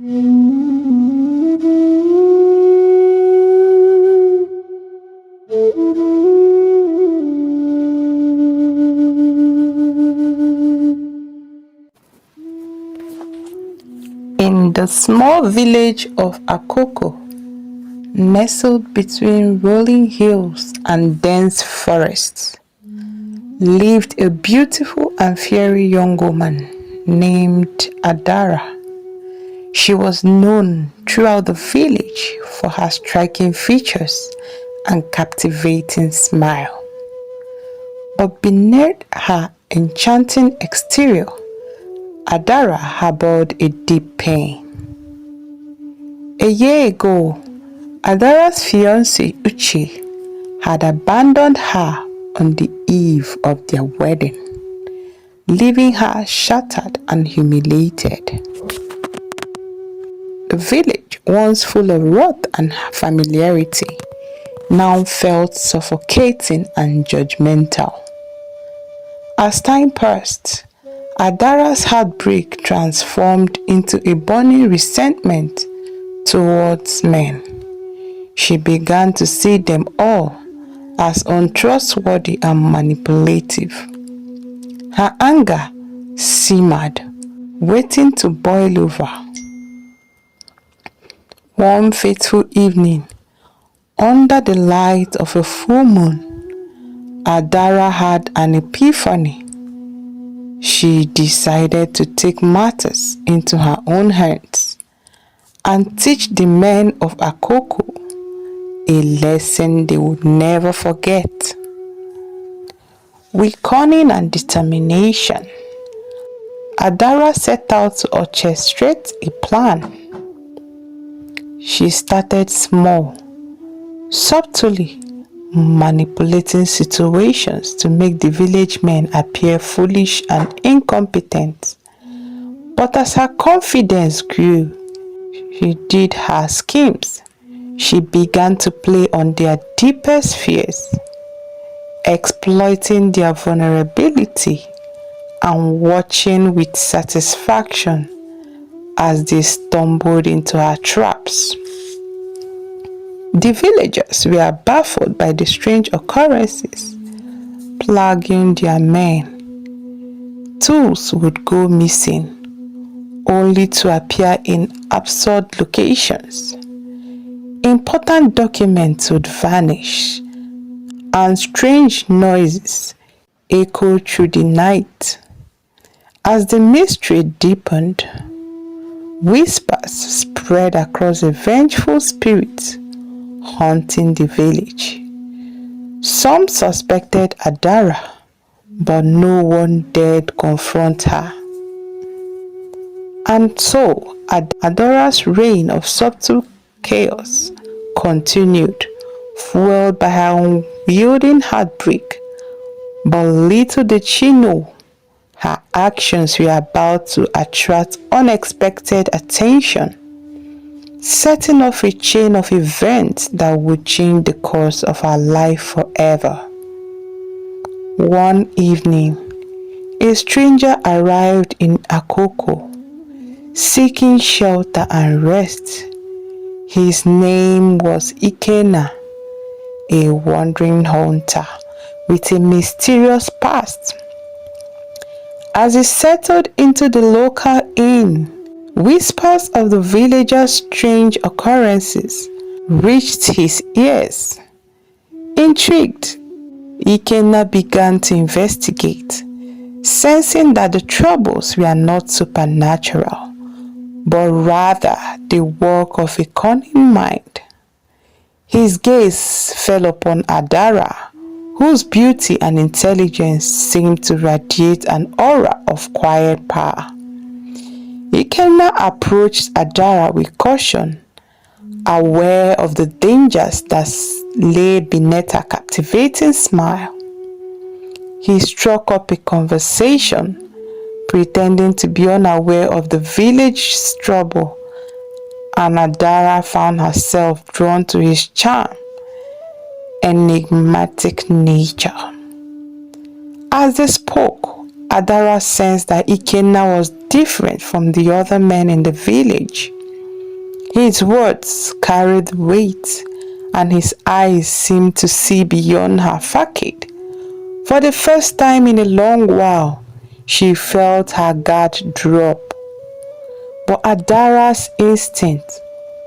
In the small village of Akoko, nestled between rolling hills and dense forests, lived a beautiful and fiery young woman named Adara. She was known throughout the village for her striking features and captivating smile. But beneath her enchanting exterior, Adara harbored a deep pain. A year ago, Adara's fiancé Uche had abandoned her on the eve of their wedding, leaving her shattered and humiliated. The village, once full of wrath and familiarity, now felt suffocating and judgmental. As time passed, Adara's heartbreak transformed into a burning resentment towards men. She began to see them all as untrustworthy and manipulative. Her anger simmered, waiting to boil over. One fateful evening, under the light of a full moon, Adara had an epiphany. She decided to take matters into her own hands and teach the men of Akoko a lesson they would never forget. With cunning and determination, Adara set out to orchestrate a plan. She started small, subtly manipulating situations to make the village men appear foolish and incompetent. But as her confidence grew, she did her schemes. She began to play on their deepest fears, exploiting their vulnerability and watching with satisfaction as they stumbled into her traps. The villagers were baffled by the strange occurrences plaguing their men. Tools would go missing, only to appear in absurd locations. Important documents would vanish, and strange noises echoed through the night. As the mystery deepened, whispers spread across the vengeful spirits haunting the village. Some suspected Adara, but no one dared confront her. And so Adara's reign of subtle chaos continued, fueled by her unyielding heartbreak. But little did she know, her actions were about to attract unexpected attention, setting off a chain of events that would change the course of her life forever. One evening, a stranger arrived in Akoko, seeking shelter and rest. His name was Ikenna, a wandering hunter with a mysterious past. As he settled into the local inn, whispers of the villagers' strange occurrences reached his ears. Intrigued, Ikenna began to investigate, sensing that the troubles were not supernatural, but rather the work of a cunning mind. His gaze fell upon Adara, whose beauty and intelligence seemed to radiate an aura of quiet power. Ikenna approached Adara with caution, aware of the dangers that lay beneath her captivating smile. He struck up a conversation, pretending to be unaware of the village's trouble, and Adara found herself drawn to his charm, enigmatic nature. As they spoke, Adara sensed that Ikenna was different from the other men in the village. His words carried weight, and his eyes seemed to see beyond her facade. For the first time in a long while, she felt her guard drop. But Adara's instinct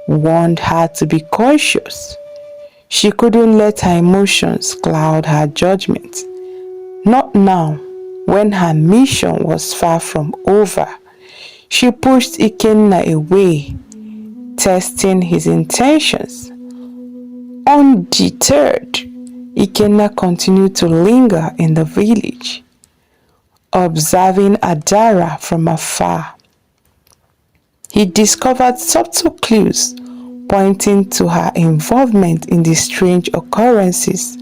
warned her to be cautious. She couldn't let her emotions cloud her judgment. Not now, when her mission was far from over. She pushed Ikenna away, testing his intentions. Undeterred, Ikenna continued to linger in the village, observing Adara from afar. He discovered subtle clues pointing to her involvement in the strange occurrences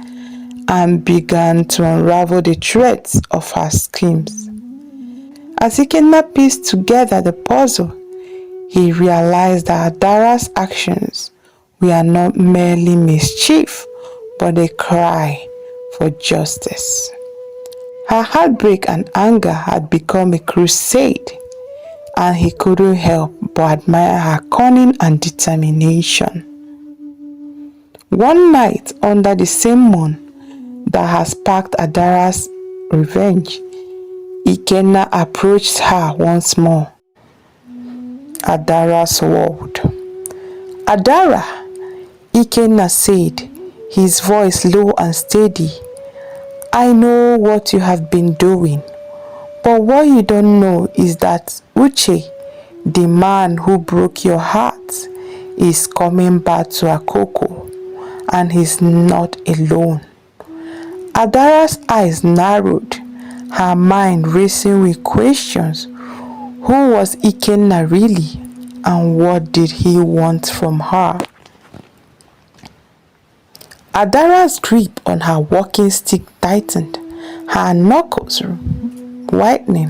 and began to unravel the threads of her schemes. As Ikenna pieced together the puzzle, he realized that Adara's actions were not merely mischief, but a cry for justice. Her heartbreak and anger had become a crusade, and he couldn't help but admire her cunning and determination. One night, under the same moon that had sparked Adara's revenge, Ikenna approached her once more. Adara swallowed. Adara, Ikenna said, his voice low and steady. I know what you have been doing, but what you don't know is that Uche, the man who broke your heart, is coming back to Akoko, and he's not alone. Adara's eyes narrowed, her mind racing with questions. Who was Ikenna really, and what did he want from her? Adara's grip on her walking stick tightened, her knuckles whitening.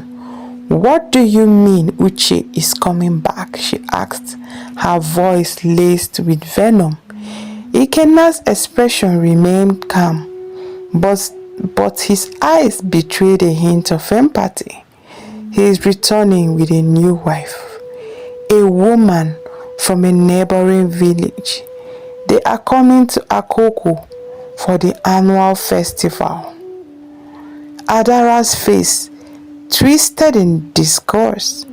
What do you mean Uche is coming back? She asked, her voice laced with venom. Ikenna's expression remained calm, but his eyes betrayed a hint of empathy. He is returning with a new wife, a woman from a neighboring village. They are coming to Akoko for the annual festival. Adara's face twisted in disgust.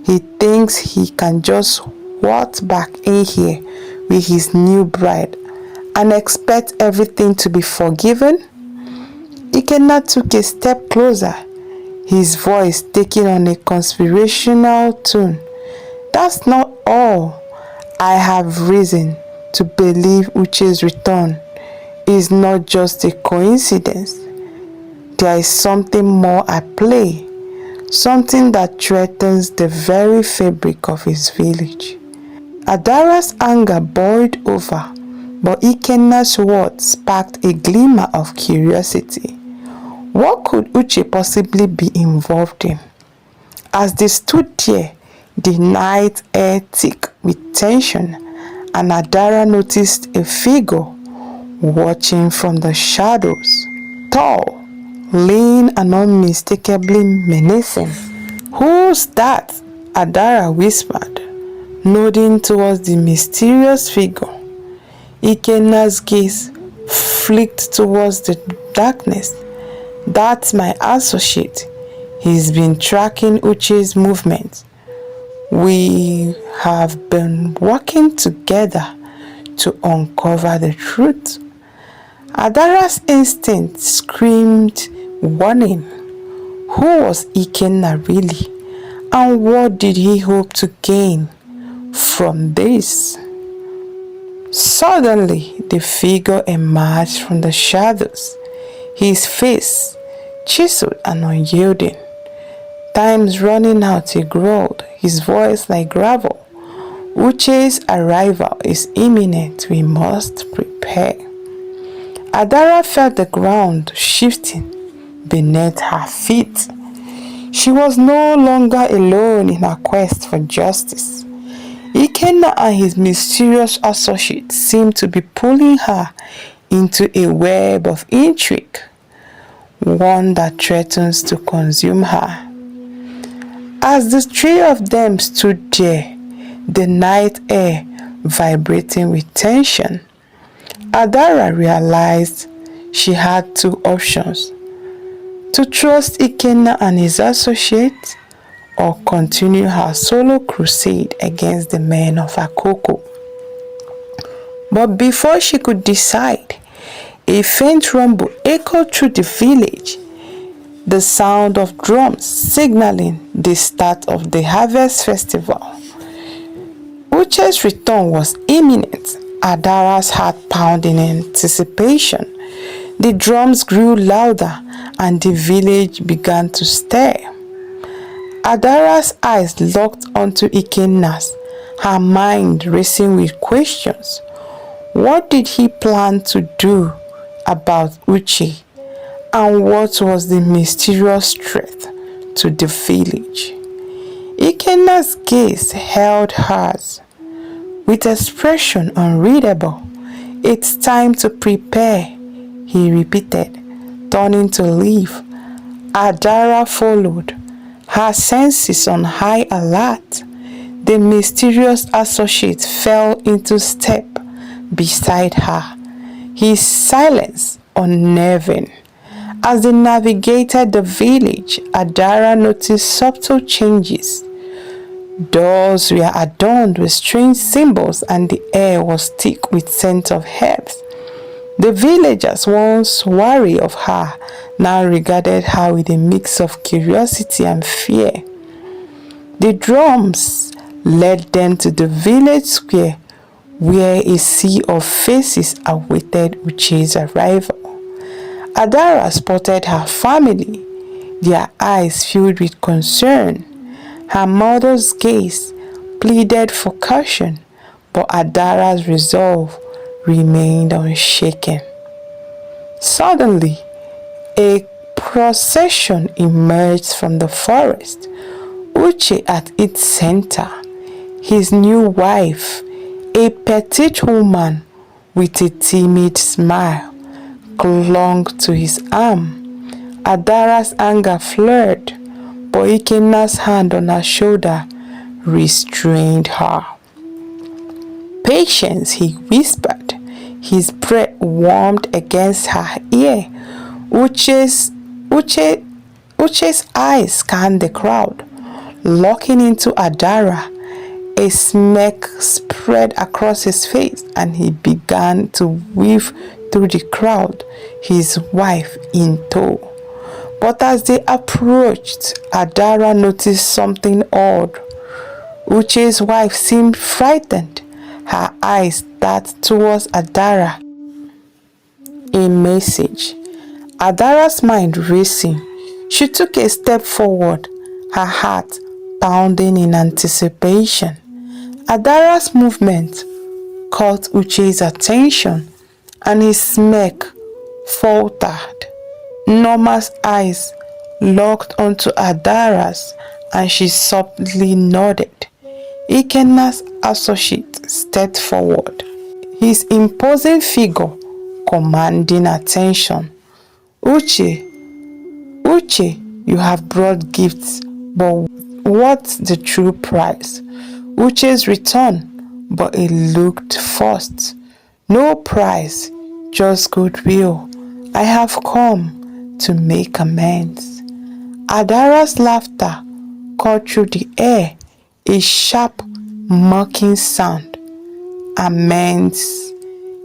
He thinks he can just waltz back in here with his new bride and expect everything to be forgiven. Ikenna took a step closer, his voice taking on a conspirational tone. That's not all. I have reason to believe Uche's return is not just a coincidence. There is something more at play, something that threatens the very fabric of his village. Adara's anger boiled over, but Ikenna's words sparked a glimmer of curiosity. What could Uche possibly be involved in? As they stood there, the night air thick with tension, and Adara noticed a figure watching from the shadows, tall, lean, and unmistakably menacing. Who's that? Adara whispered, nodding towards the mysterious figure. Ikenna's gaze flicked towards the darkness. That's my associate. He's been tracking Uche's movements. We have been working together to uncover the truth. Adara's instinct screamed warning. Who was Ikenna really, and what did he hope to gain from this? Suddenly, the figure emerged from the shadows, his face chiseled and unyielding. Time's running out, he growled, his voice like gravel. Uche's arrival is imminent. We must prepare. Adara felt the ground shifting beneath her feet. She was no longer alone in her quest for justice. Ikenna and his mysterious associate seemed to be pulling her into a web of intrigue, one that threatens to consume her. As the three of them stood there, the night air vibrating with tension. Adara realized she had two options: to trust Ikenna and his associates, or continue her solo crusade against the men of Akoko. But before she could decide, a faint rumble echoed through the village, the sound of drums signaling the start of the harvest festival. Uche's return was imminent, Adara's heart pounding in anticipation. The drums grew louder and the village began to stir. Adara's eyes locked onto Ikenna's, her mind racing with questions. What did he plan to do about Uche? And what was the mysterious threat to the village? Ikenna's gaze held hers with expression unreadable. It's time to prepare, he repeated, turning to leave. Adara followed, her senses on high alert. The mysterious associate fell into step beside her, his silence unnerving. As they navigated the village, Adara noticed subtle changes. Doors were adorned with strange symbols and the air was thick with scent of herbs. The villagers, once wary of her, now regarded her with a mix of curiosity and fear. The drums led them to the village square, where a sea of faces awaited Uche's arrival. Adara spotted her family, their eyes filled with concern. Her mother's gaze pleaded for caution, but Adara's resolve remained unshaken. Suddenly, a procession emerged from the forest, Uche at its center. His new wife, a petite woman with a timid smile, clung to his arm. Adara's anger flared, but Ikenna's hand on her shoulder restrained her. Patience, he whispered, his breath warmed against her ear. Uche's eyes scanned the crowd, looking into Adara. A smirk spread across his face and he began to weave through the crowd, his wife in tow. But as they approached, Adara noticed something odd. Uche's wife seemed frightened, her eyes darted towards Adara. A message. Adara's mind racing. She took a step forward, her heart pounding in anticipation. Adara's movement caught Uche's attention and his smirk faltered. Norma's eyes locked onto Adara's and she softly nodded. Ikenna's associate stepped forward, his imposing figure commanding attention. Uche, you have brought gifts, but what's the true price? Uche's return, but it looked forced. No price, just goodwill. I have come to make amends. Adara's laughter caught through the air, a sharp, mocking sound. Amends.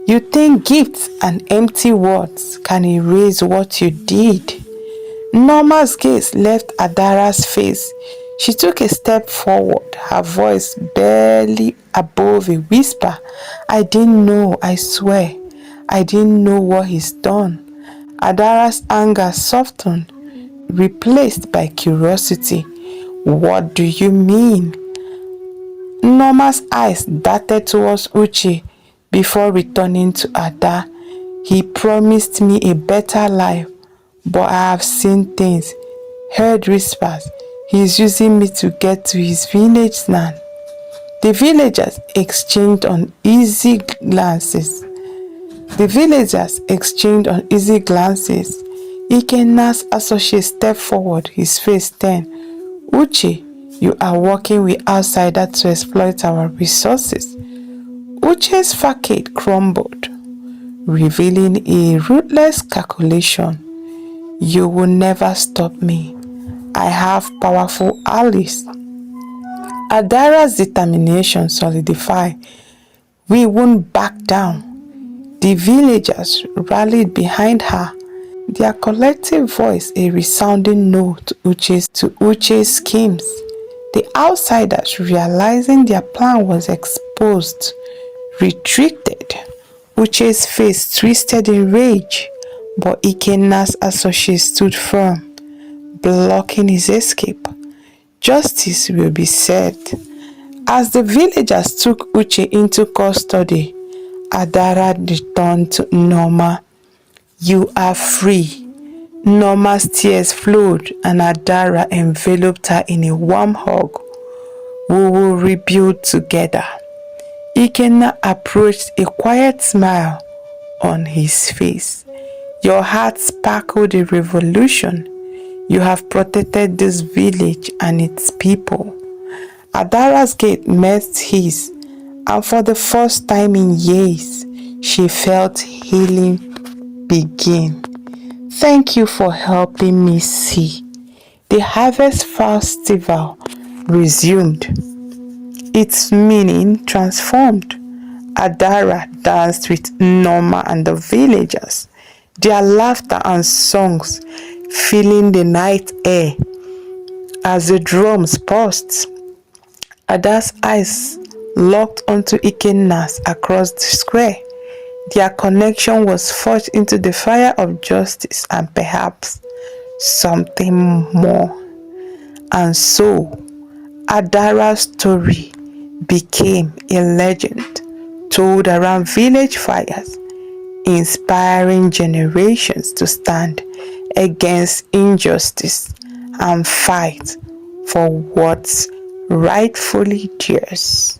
You think gifts and empty words can erase what you did? Norma's gaze left Adara's face. She took a step forward, her voice barely above a whisper. I didn't know, I swear. I didn't know what he's done. Adara's anger softened, replaced by curiosity. What do you mean? Norma's eyes darted towards Uche before returning to Ada. He promised me a better life, but I have seen things, heard whispers. He is using me to get to his village land. The villagers exchanged uneasy glances. Ikenna's associate stepped forward, his face turned. Uche, you are working with outsiders to exploit our resources. Uche's facade crumbled, revealing a ruthless calculation. You will never stop me. I have powerful allies. Adara's determination solidified. We won't back down. The villagers rallied behind her, their collective voice a resounding no to Uche's schemes. The outsiders, realizing their plan was exposed, retreated. Uche's face twisted in rage, but Ikena's associates stood firm, blocking his escape. Justice will be served. As the villagers took Uche into custody, Adara returned to Norma. You are free. Norma's tears flowed and Adara enveloped her in a warm hug. We will rebuild together. Ikena approached, a quiet smile on his face. Your heart sparkled a revolution. You have protected this village and its people. Adara's gaze met his, and for the first time in years, she felt healing begin. Thank you for helping me see. The Harvest Festival resumed, its meaning transformed. Adara danced with Norma and the villagers, their laughter and songs filling the night air. As the drums paused, Ada's eyes locked onto Ikena's across the square. Their connection was forged into the fire of justice and perhaps something more. And so, Adara's story became a legend told around village fires, inspiring generations to stand against injustice and fight for what's rightfully theirs.